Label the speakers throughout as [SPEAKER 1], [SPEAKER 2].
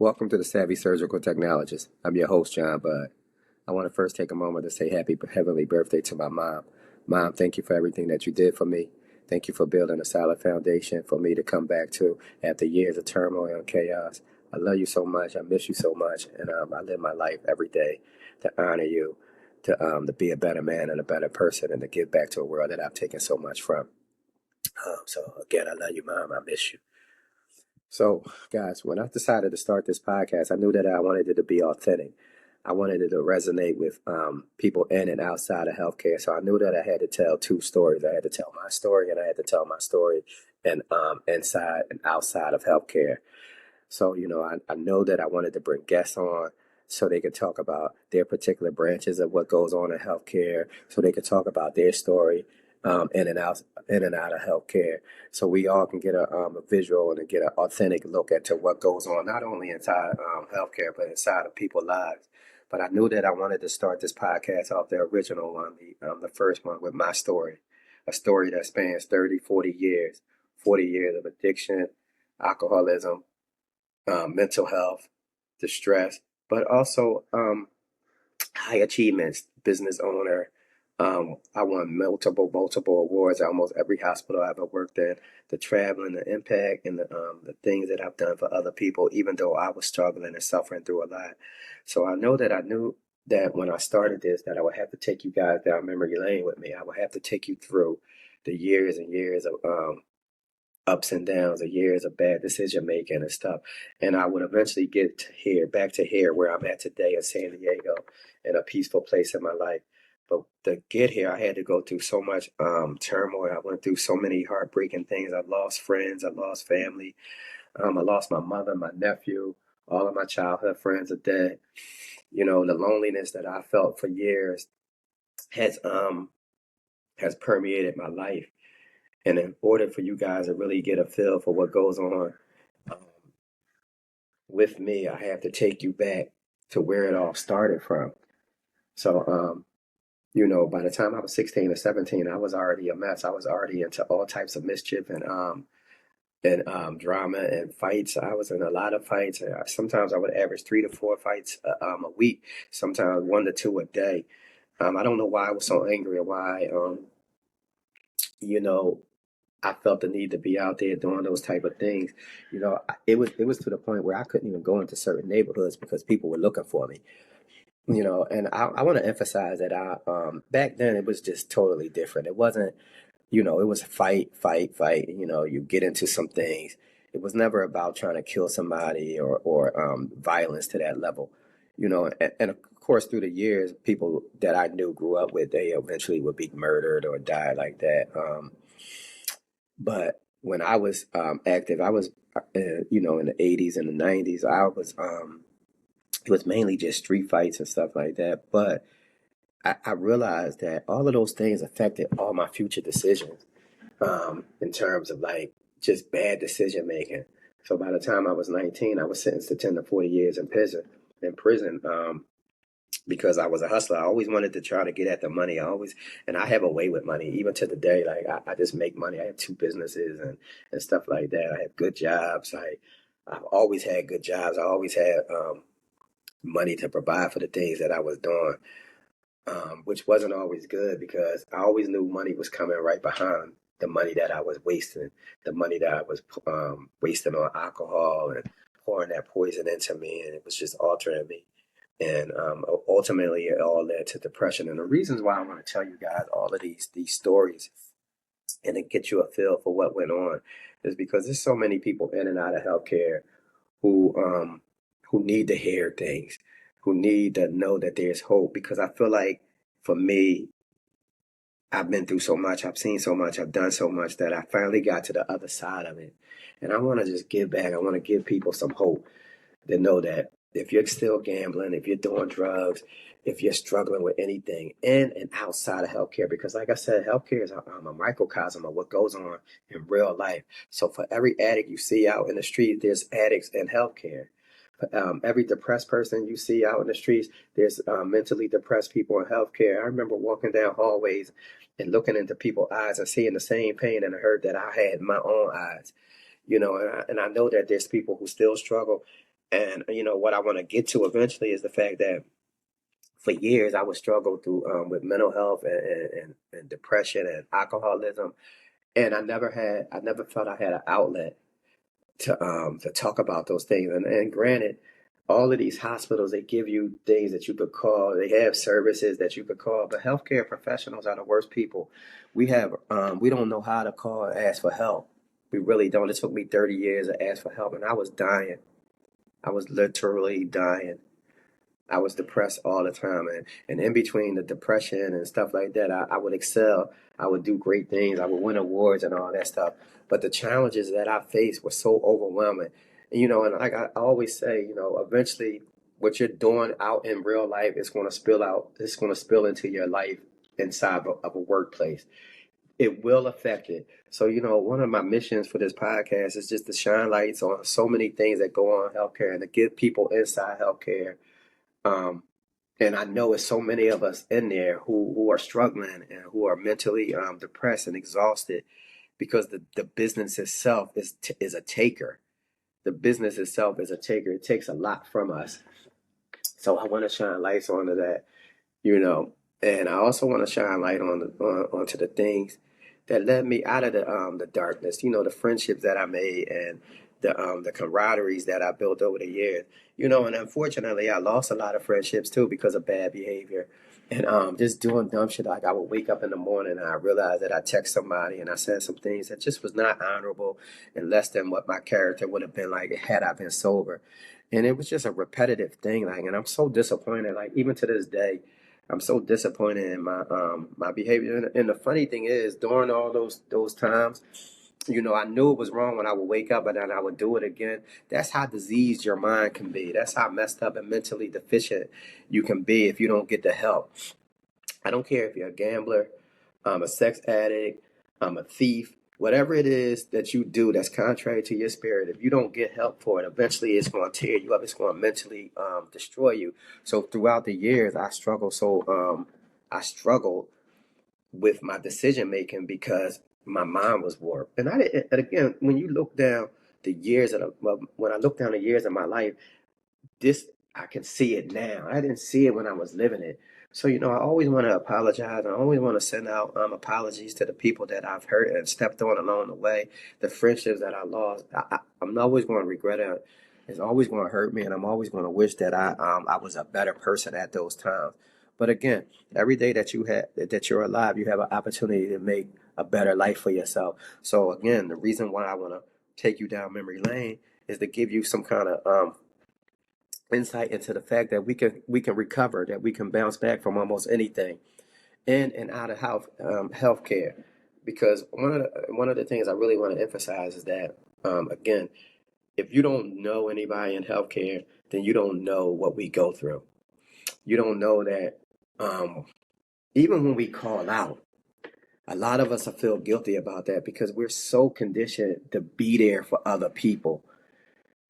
[SPEAKER 1] Welcome to the Savvy Surgical Technologist. I'm your host, John Budd. I want to first take a moment to say happy heavenly birthday to my mom. Mom, thank you for everything that you did for me. Thank you for building a solid foundation for me to come back to after years of turmoil and chaos. I love you so much. I miss you so much. And I live my life every day to honor you, to be a better man and a better person, and to give back to a world that I've taken so much from. So, again, I love you, Mom. I miss you. So, guys, when I decided to start this podcast, I knew that I wanted it to be authentic. I wanted it to resonate with people in and outside of healthcare. So I knew that I had to tell two stories. I had to tell my story, and I had to tell my story and inside and outside of healthcare. So, I know that I wanted to bring guests on so they could talk about their particular branches of what goes on in healthcare, so they could talk about their story in and out of healthcare, so we all can get a visual and get an authentic look into what goes on, not only inside healthcare, but inside of people's lives. But I knew that I wanted to start this podcast off the original one, the first one, with my story, a story that spans 30, 40 years of addiction, alcoholism, mental health, distress, but also high achievements, business owner. I won multiple awards at almost every hospital I ever worked in. The traveling, the impact, and the things that I've done for other people, even though I was struggling and suffering through a lot. So I knew that when I started this, that I would have to take you guys down memory lane with me. I would have to take you through the years and years of ups and downs, the years of bad decision making and stuff. And I would eventually get back to here, where I'm at today in San Diego, in a peaceful place in my life. But to get here, I had to go through so much turmoil. I went through so many heartbreaking things. I lost friends. I lost family. I lost my mother, my nephew. All of my childhood friends are dead. The loneliness that I felt for years has has permeated my life. And in order for you guys to really get a feel for what goes on um, with me, I have to take you back to where it all started from. So, by the time I was 16 or 17, I was already a mess. I was already into all types of mischief and drama and fights. I was in a lot of fights. Sometimes I would average 3 to 4 fights a week, sometimes 1 to 2 a day. I don't know why I was so angry, or why, you know, I felt the need to be out there doing those type of things. It was to the point where I couldn't even go into certain neighborhoods because people were looking for me. And I want to emphasize that I back then it was just totally different. It wasn't, it was fight, fight, fight. You get into some things. It was never about trying to kill somebody or violence to that level. And of course, through the years, people that I knew grew up with, they eventually would be murdered or die like that. But when I was active, I was, in the 80s and the 90s, it was mainly just street fights and stuff like that. But I realized that all of those things affected all my future decisions in terms of like just bad decision making. So by the time I was 19, I was sentenced to 10 to 40 years in prison. Because I was a hustler. I always wanted to try to get at the money. And I have a way with money, even to the day. Like I just make money. I have two businesses and stuff like that. I have good jobs. I've always had good jobs. I always had money to provide for the things that I was doing, which wasn't always good because I always knew money was coming right behind the money that I was wasting, the money that I was wasting on alcohol and pouring that poison into me, and it was just altering me. And ultimately, it all led to depression. And the reasons why I want to tell you guys all of these stories and to get you a feel for what went on is because there's so many people in and out of healthcare who um, who need to hear things, who need to know that there's hope. Because I feel like for me, I've been through so much, I've seen so much, I've done so much that I finally got to the other side of it. And I want to just give back. I want to give people some hope to know that if you're still gambling, if you're doing drugs, if you're struggling with anything in and outside of healthcare, because like I said, healthcare is a microcosm of what goes on in real life. So for every addict you see out in the street, there's addicts in healthcare. Every depressed person you see out in the streets, there's mentally depressed people in healthcare. I remember walking down hallways and looking into people's eyes and seeing the same pain and hurt that I had in my own eyes. And I know that there's people who still struggle. And what I want to get to eventually is the fact that for years I would struggle through with mental health and depression and alcoholism, and I never felt I had an outlet to talk about those things. And granted, all of these hospitals, they give you things that you could call. They have services that you could call, but healthcare professionals are the worst people. We don't know how to call and ask for help. We really don't. It took me 30 years to ask for help, and I was dying. I was literally dying. I was depressed all the time, and in between the depression and stuff like that, I would excel. I would do great things. I would win awards and all that stuff. But the challenges that I faced were so overwhelming. And like I always say, eventually what you're doing out in real life is going to spill out. It's going to spill into your life inside of a workplace. It will affect it. So, one of my missions for this podcast is just to shine lights on so many things that go on in healthcare and to get people inside healthcare, um, and I know it's so many of us in there who are struggling and who are mentally depressed and exhausted because the business itself is a taker. The business itself is a taker. It takes a lot from us. So I want to shine lights onto that, you know, and I also want to shine light onto the things that led me out of the darkness. The friendships that I made and the camaraderies that I built over the years. And unfortunately, I lost a lot of friendships too because of bad behavior and just doing dumb shit. Like I would wake up in the morning and I realized that I text somebody and I said some things that just was not honorable and less than what my character would have been like had I been sober. And it was just a repetitive thing, like, and I'm so disappointed. Like even to this day, I'm so disappointed in my behavior. And the funny thing is, during all those times, I knew it was wrong when I would wake up, and then I would do it again. That's how diseased your mind can be. That's how messed up and mentally deficient you can be if you don't get the help. I don't care if you're a gambler, a sex addict, a thief, whatever it is that you do that's contrary to your spirit. If you don't get help for it, eventually it's going to tear you up. It's going to mentally destroy you. So throughout the years, I struggled. I struggled with my decision making because my mind was warped. And I didn't. And again, when you look down the years when I look down the years of my life, this I can see it now. I didn't see it when I was living it. So I always want to apologize. I always want to send out apologies to the people that I've hurt and stepped on along the way, the friendships that I lost. I'm always going to regret it. It's always going to hurt me, and I'm always going to wish that I was a better person at those times. But again, every day that you're alive, you have an opportunity to make a better life for yourself. So again, the reason why I want to take you down memory lane is to give you some kind of insight into the fact that we can recover, that we can bounce back from almost anything in and out of healthcare. Because one of the things I really want to emphasize is that again, if you don't know anybody in healthcare, then you don't know what we go through. You don't know that even when we call out, a lot of us feel guilty about that because we're so conditioned to be there for other people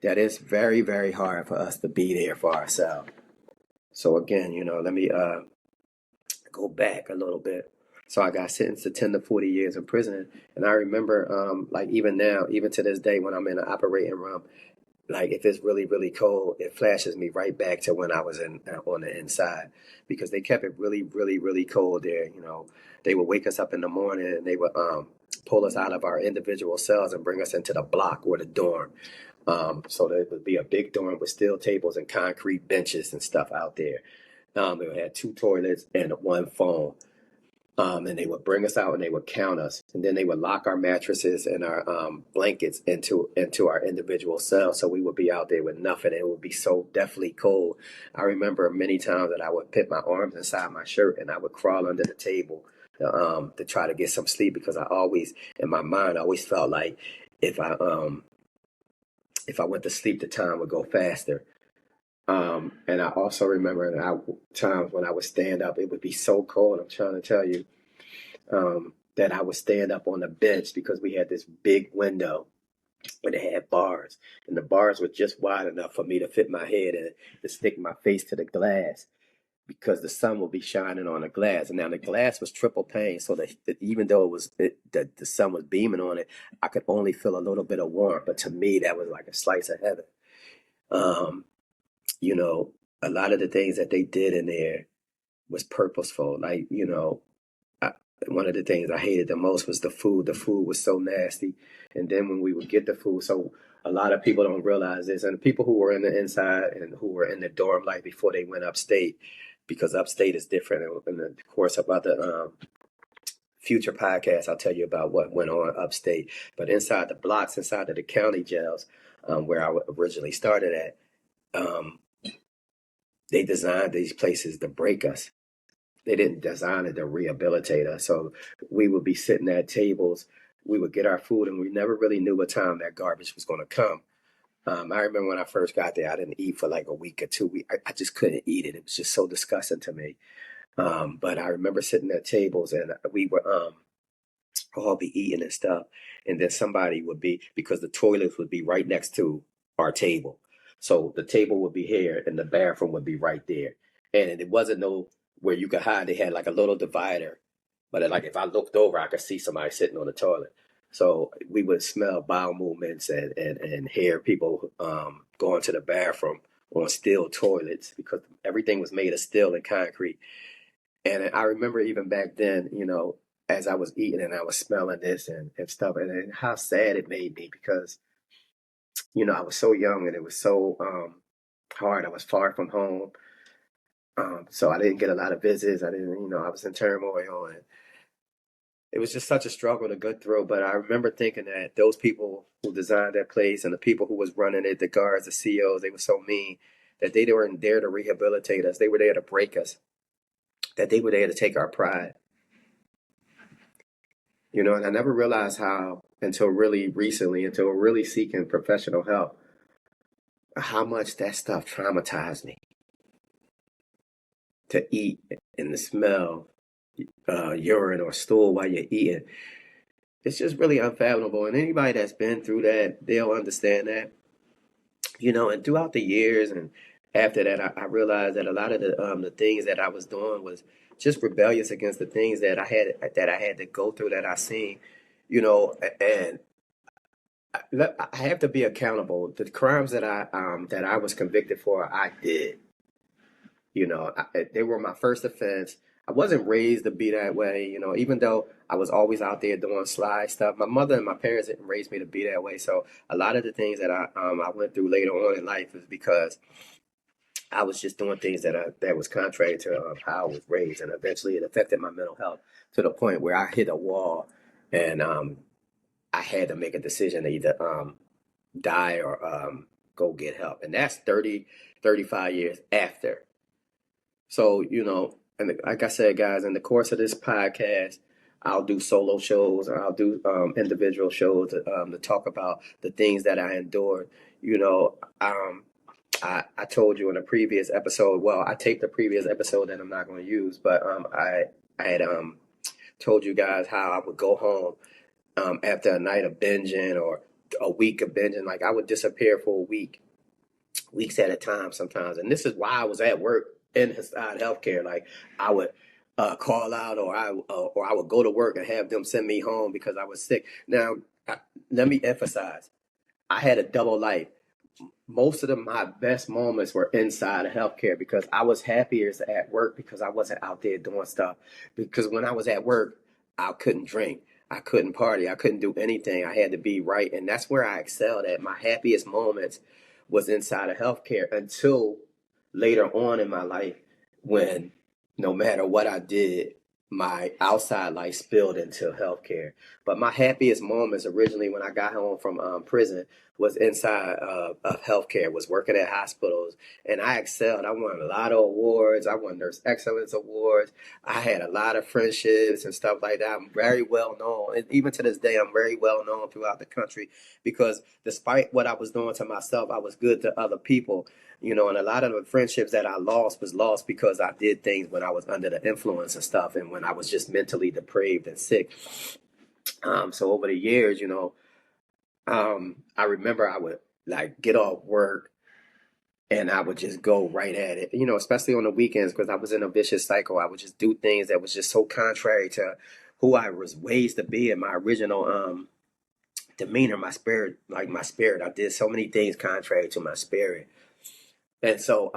[SPEAKER 1] that it's very, very hard for us to be there for ourselves. So again, let me go back a little bit. So I got sentenced to 10 to 40 years in prison. And I remember, like even now, even to this day, when I'm in an operating room, like if it's really, really cold, it flashes me right back to when I was on the inside because they kept it really, really, really cold there. They would wake us up in the morning and they would pull us out of our individual cells and bring us into the block or the dorm. So there would be a big dorm with steel tables and concrete benches and stuff out there. They had two toilets and one phone. And they would bring us out and they would count us, and then they would lock our mattresses and our blankets into our individual cells. So we would be out there with nothing. It would be so deathly cold. I remember many times that I would put my arms inside my shirt and I would crawl under the table to try to get some sleep because I always, in my mind, I always felt like if I went to sleep, the time would go faster. And I also remember times when I would stand up, it would be so cold. I'm trying to tell you that I would stand up on the bench because we had this big window and it had bars, and the bars were just wide enough for me to fit my head and to stick my face to the glass because the sun would be shining on the glass. And now the glass was triple pane, so that even though the sun was beaming on it, I could only feel a little bit of warmth. But to me, that was like a slice of heaven. Um, you know, a lot of the things that they did in there was purposeful. Like, I, one of the things I hated the most was the food. The food was so nasty. And then when we would get the food, so a lot of people don't realize this, and the people who were in the inside and who were in the dorm life before they went upstate, because upstate is different. And of course, about the future podcast, I'll tell you about what went on upstate. But inside the blocks, inside of the county jails, where I originally started at, um, they designed these places to break us. They didn't design it to rehabilitate us. So we would be sitting at tables, we would get our food, and we never really knew what time that garbage was going to come. I remember when I first got there, I didn't eat for like a week or 2 weeks. I just couldn't eat it. It was just so disgusting to me. But I remember sitting at tables, and we were all be eating and stuff. And then somebody would be, because the toilets would be right next to our table. So the table would be here and the bathroom would be right there. And it wasn't no where you could hide. They had like a little divider. But like if I looked over, I could see somebody sitting on the toilet. So we would smell bowel movements and hear people going to the bathroom on steel toilets because everything was made of steel and concrete. And I remember even back then, as I was eating and I was smelling this and stuff, and how sad it made me because, I was so young and it was so hard. I was far from home. So I didn't get a lot of visits. I didn't, I was in turmoil and it was just such a struggle to go through. But I remember thinking that those people who designed that place and the people who was running it, the guards, the CEOs, they were so mean that they weren't there to rehabilitate us. They were there to break us, that they were there to take our pride. And I never realized how until really recently, until really seeking professional help, how much that stuff traumatized me to eat and to smell urine or stool while you're eating. It's just really unfathomable. And anybody that's been through that, they'll understand that. And throughout the years and after that, I realized that a lot of the things that I was doing was just rebellious against the things that I had to go through that I seen, and I have to be accountable. The crimes that I was convicted for, I did. They were my first offense. I wasn't raised to be that way, even though I was always out there doing sly stuff. My mother and my parents didn't raise me to be that way. So a lot of the things that I went through later on in life is because I was just doing things that was contrary to how I was raised, and eventually it affected my mental health to the point where I hit a wall, and I had to make a decision to either die or go get help, and that's 30, 35 years after. So, and like I said, guys, in the course of this podcast, I'll do solo shows or I'll do individual shows to talk about the things that I endured. I told you in a previous episode, well, I taped a previous episode that I'm not going to use, but I had told you guys how I would go home after a night of binging or a week of binging. Like I would disappear for a week, weeks at a time sometimes. And this is why I was at work in healthcare. Like I would call out, or I would go to work and have them send me home because I was sick. Now, let me emphasize, I had a double life. Most of my best moments were inside of healthcare because I was happier at work because I wasn't out there doing stuff. Because when I was at work, I couldn't drink. I couldn't party. I couldn't do anything. I had to be right. And that's where I excelled at. My happiest moments was inside of healthcare until later on in my life when no matter what I did, my outside life spilled into healthcare. But my happiest moments originally when I got home from prison was inside of healthcare, was working at hospitals, and I excelled. I won a lot of awards. I won Nurse Excellence Awards. I had a lot of friendships and stuff like that. I'm very well known. And even to this day, I'm very well known throughout the country because despite what I was doing to myself, I was good to other people. And a lot of the friendships that I lost was lost because I did things when I was under the influence and stuff and when I was just mentally depraved and sick. So over the years, I remember I would like get off work and I would just go right at it, especially on the weekends because I was in a vicious cycle. I would just do things that was just so contrary to who I was raised to be in my original demeanor, my spirit, like my spirit. I did so many things contrary to my spirit. And so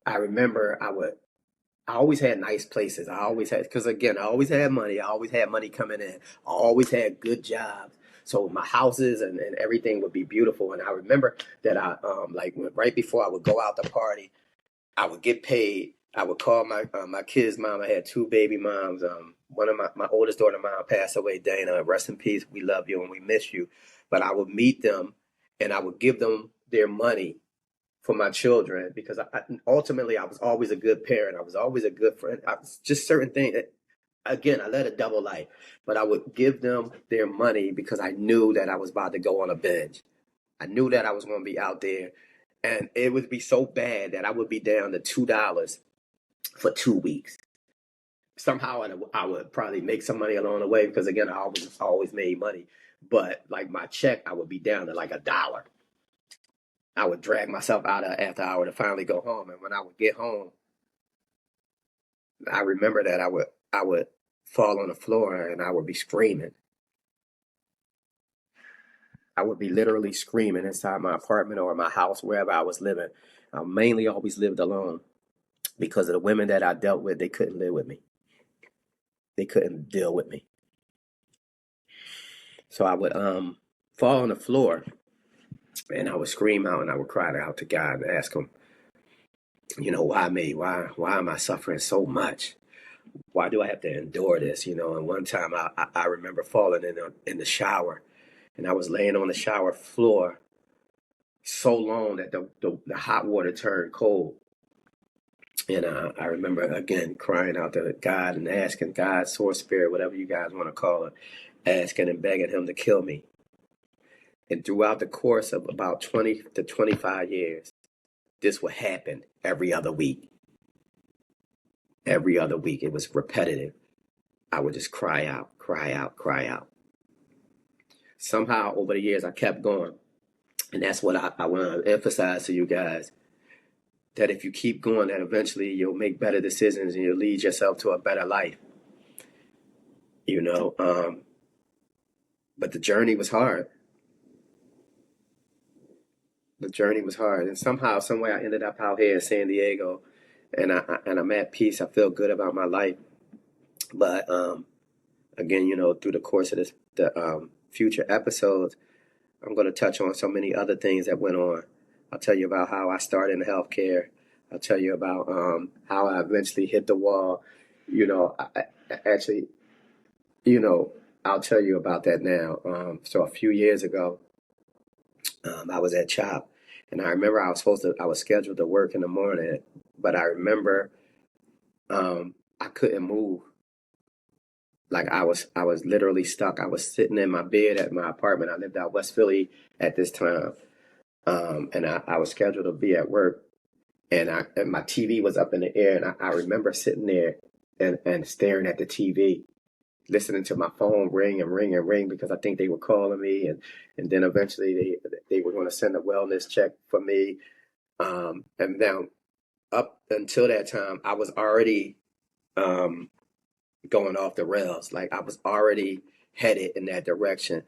[SPEAKER 1] I remember I always had nice places. I always had, because again, I always had money. I always had money coming in. I always had good jobs. So my houses and everything would be beautiful. And I remember that right before I would go out to party, I would get paid. I would call my kid's mom. I had two baby moms. One of my oldest daughter mom passed away, Dana. Rest in peace. We love you and we miss you. But I would meet them and I would give them their money for my children because ultimately I was always a good parent. I was always a good friend. Just certain things. Again, I led a double life, but I would give them their money because I knew that I was about to go on a binge. I knew that I was going to be out there, and it would be so bad that I would be down to $2 for 2 weeks. Somehow I would probably make some money along the way because again, I always made money. But like my check, I would be down to like $1. I would drag myself out after hour to finally go home. And when I would get home, I remember that I would fall on the floor and I would be screaming. I would be literally screaming inside my apartment or my house, wherever I was living. I mainly always lived alone because of the women that I dealt with. They couldn't live with me. They couldn't deal with me. So I would fall on the floor and I would scream out and I would cry out to God and ask him, why me? Why am I suffering so much? Why do I have to endure this? And one time I remember falling in the shower and I was laying on the shower floor so long that the hot water turned cold. And I remember again crying out to God and asking God, source spirit, whatever you guys want to call it, asking and begging him to kill me. And throughout the course of about 20 to 25 years, this would happen every other week. Every other week. It was repetitive. I would just cry out, cry out, cry out. Somehow over the years, I kept going. And that's what I want to emphasize to you guys, that if you keep going, that eventually you'll make better decisions and you'll lead yourself to a better life. But the journey was hard. The journey was hard. And somehow, some way I ended up out here in San Diego and I'm at peace. I feel good about my life. But again, through the course of the future episodes, I'm going to touch on so many other things that went on. I'll tell you about how I started in healthcare. I'll tell you about how I eventually hit the wall. I'll tell you about that now. So a few years ago, I was at CHOP, and I remember I was scheduled to work in the morning, but I remember I couldn't move. Like I was literally stuck. I was sitting in my bed at my apartment. I lived out West Philly at this time. And I was scheduled to be at work and my TV was up in the air. And I remember sitting there and staring at the TV, listening to my phone ring and ring and ring because I think they were calling me. And then eventually they were going to send a wellness check for me. And now up until that time, I was already, going off the rails. Like I was already headed in that direction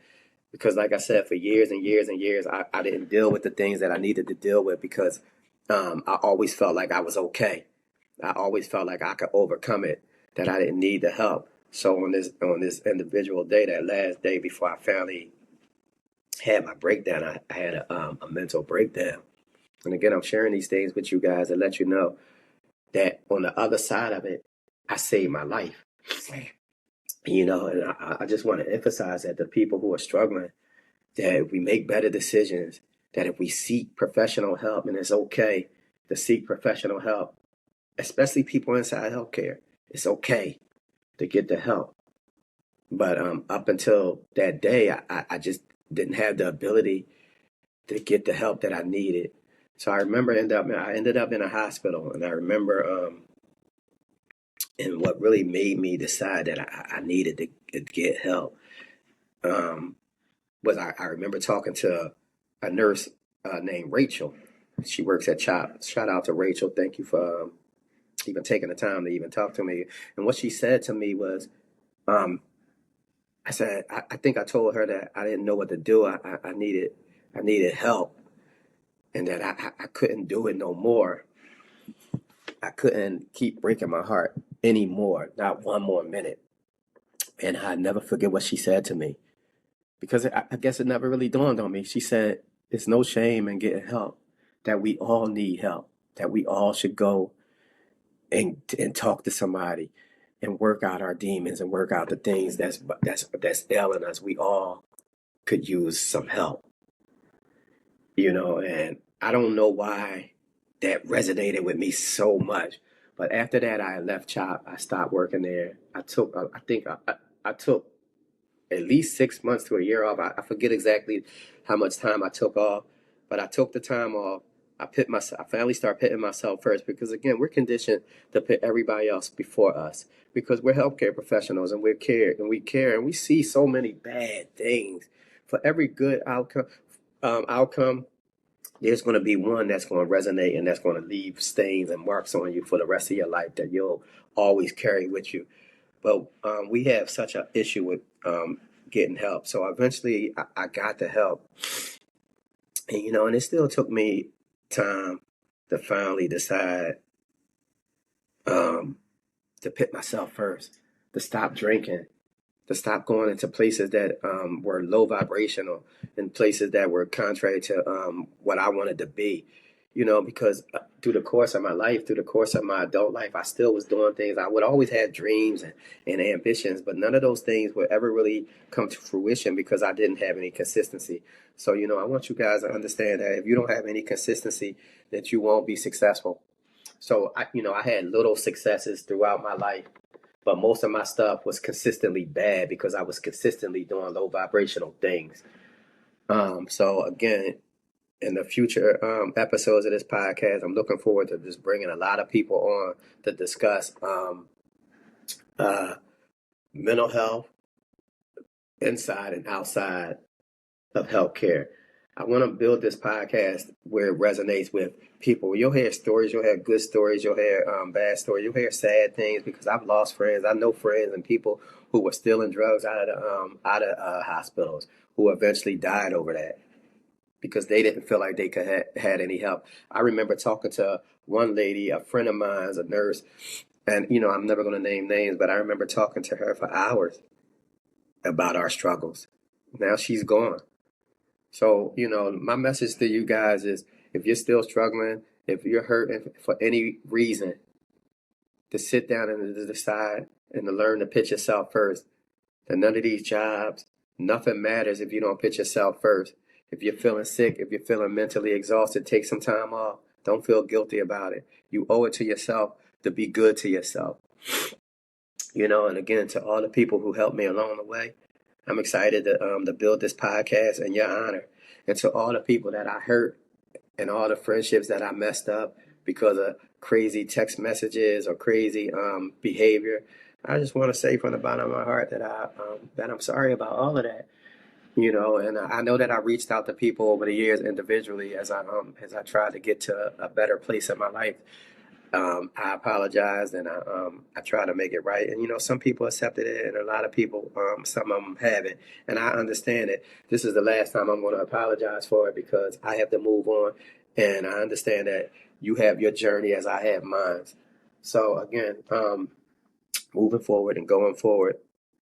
[SPEAKER 1] because like I said, for years and years and years, I didn't deal with the things that I needed to deal with because I always felt like I was okay. I always felt like I could overcome it, that I didn't need the help. So on this individual day, that last day before I finally had my breakdown, I had a mental breakdown. And again, I'm sharing these things with you guys to let you know that on the other side of it, I saved my life. And I just want to emphasize that the people who are struggling, that if we make better decisions, that if we seek professional help, and it's okay to seek professional help, especially people inside healthcare, it's okay to get the help. But up until that day, I just didn't have the ability to get the help that I needed. So I remember I ended up in a hospital, and I remember and what really made me decide that I needed to get help was I remember talking to a nurse named Rachel. She works at CHOP. Shout out to Rachel. Thank you for even taking the time to even talk to me. And what she said to me was, I said, I think I told her that I didn't know what to do. I needed help, and that I couldn't do it no more. I couldn't keep breaking my heart anymore, not one more minute. And I never forget what she said to me, because I guess it never really dawned on me. She said, "It's no shame in getting help. That we all need help. That we all should go and talk to somebody, and work out our demons and work out the things that's ailing us. We all could use some help, And I don't know why that resonated with me so much. But after that, I left CHOP. I stopped working there. I think I took at least 6 months to a year off. I forget exactly how much time I took off, but I took the time off. I finally started putting myself first, because again, we're conditioned to put everybody else before us, because we're healthcare professionals and we care and we see so many bad things. For every good outcome, there's going to be one that's going to resonate and that's going to leave stains and marks on you for the rest of your life that you'll always carry with you. But we have such an issue with getting help. So eventually I got the help. And it still took me time to finally decide to put myself first, to stop drinking, to stop going into places that were low vibrational and places that were contrary to what I wanted to be. Because through the course of my life, through the course of my adult life, I still was doing things. I would always have dreams and ambitions, but none of those things would ever really come to fruition because I didn't have any consistency. So, I want you guys to understand that if you don't have any consistency, that you won't be successful. So, I had little successes throughout my life, but most of my stuff was consistently bad because I was consistently doing low vibrational things. So again, in the future episodes of this podcast, I'm looking forward to just bringing a lot of people on to discuss mental health inside and outside of healthcare. I want to build this podcast where it resonates with people. You'll hear stories, you'll hear good stories, you'll hear bad stories, you'll hear sad things, because I've lost friends. I know friends and people who were stealing drugs out of hospitals, who eventually died over that because they didn't feel like they had any help. I remember talking to one lady, a friend of mine's, a nurse, and I'm never going to name names, but I remember talking to her for hours about our struggles. Now she's gone. So, my message to you guys is, if you're still struggling, if you're hurting for any reason, to sit down and to decide and to learn to put yourself first. That none of these jobs, nothing matters if you don't put yourself first. If you're feeling sick, if you're feeling mentally exhausted, take some time off. Don't feel guilty about it. You owe it to yourself to be good to yourself. And again, to all the people who helped me along the way, I'm excited to build this podcast in your honor. And to all the people that I hurt and all the friendships that I messed up because of crazy text messages or crazy behavior, I just want to say from the bottom of my heart that I'm sorry about all of that. And I know that I reached out to people over the years individually as I tried to get to a better place in my life. I apologized and I try to make it right. And some people accepted it, and a lot of people, some of them haven't. And I understand it. This is the last time I'm going to apologize for it, because I have to move on, and I understand that you have your journey as I have mine. So again, moving forward and going forward,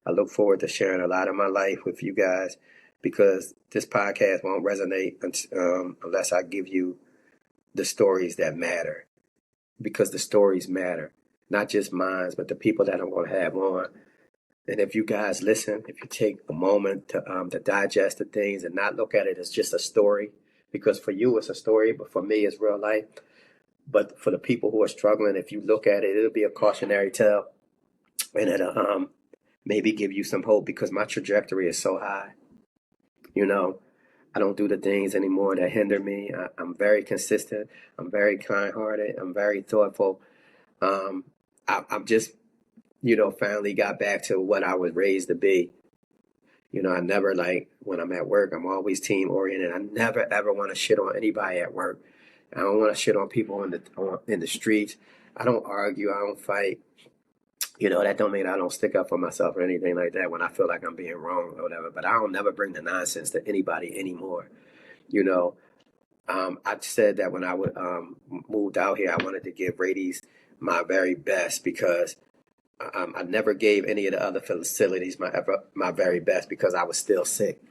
[SPEAKER 1] I look forward to sharing a lot of my life with you guys, because this podcast won't resonate unless I give you the stories that matter. Because the stories matter, not just mine, but the people that I'm going to have on. And if you guys listen, if you take a moment to digest the things and not look at it as just a story, because for you it's a story, but for me it's real life. But for the people who are struggling, if you look at it, it'll be a cautionary tale, and it'll maybe give you some hope, because my trajectory is so high. I don't do the things anymore that hinder me. I'm very consistent. I'm very kind-hearted. I'm very thoughtful. I'm just, finally got back to what I was raised to be. I never, when I'm at work, I'm always team-oriented. I never, ever want to shit on anybody at work. I don't want to shit on people in the streets. I don't argue. I don't fight. That don't mean I don't stick up for myself or anything like that when I feel like I'm being wrong or whatever. But I don't never bring the nonsense to anybody anymore. You know, I said that when I would moved out here, I wanted to give Radies my very best because I never gave any of the other facilities my very best because I was still sick.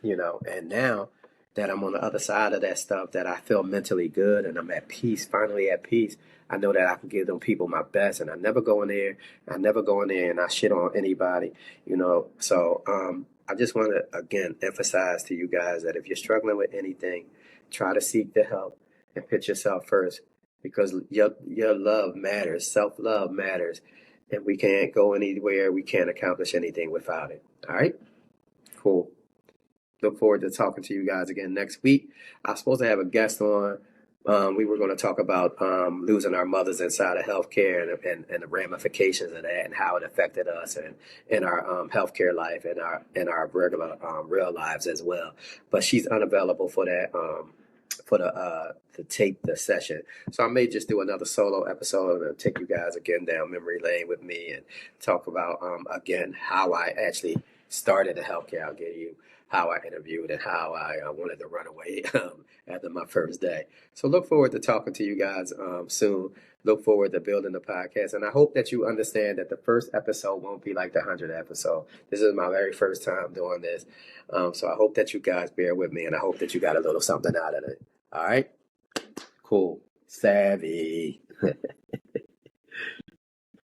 [SPEAKER 1] And now that I'm on the other side of that stuff, that I feel mentally good and I'm at peace, finally at peace. I know that I can give them people my best, and I never go in there and I shit on anybody. So I just want to again emphasize to you guys that if you're struggling with anything, try to seek the help and put yourself first because your love matters, self love matters, and we can't go anywhere, we can't accomplish anything without it. All right, cool. Look forward to talking to you guys again next week. I was supposed to have a guest on. We were going to talk about losing our mothers inside of healthcare and the ramifications of that and how it affected us and in our healthcare life and our regular real lives as well. But she's unavailable for that for the to tape the session. So I may just do another solo episode and take you guys again down memory lane with me and talk about again how I actually started the healthcare. I'll give you how I interviewed and how I wanted to run away after my first day. So look forward to talking to you guys soon. Look forward to building the podcast. And I hope that you understand that the first episode won't be like the 100th episode. This is my very first time doing this. So I hope that you guys bear with me and I hope that you got a little something out of it. All right? Cool. Savvy.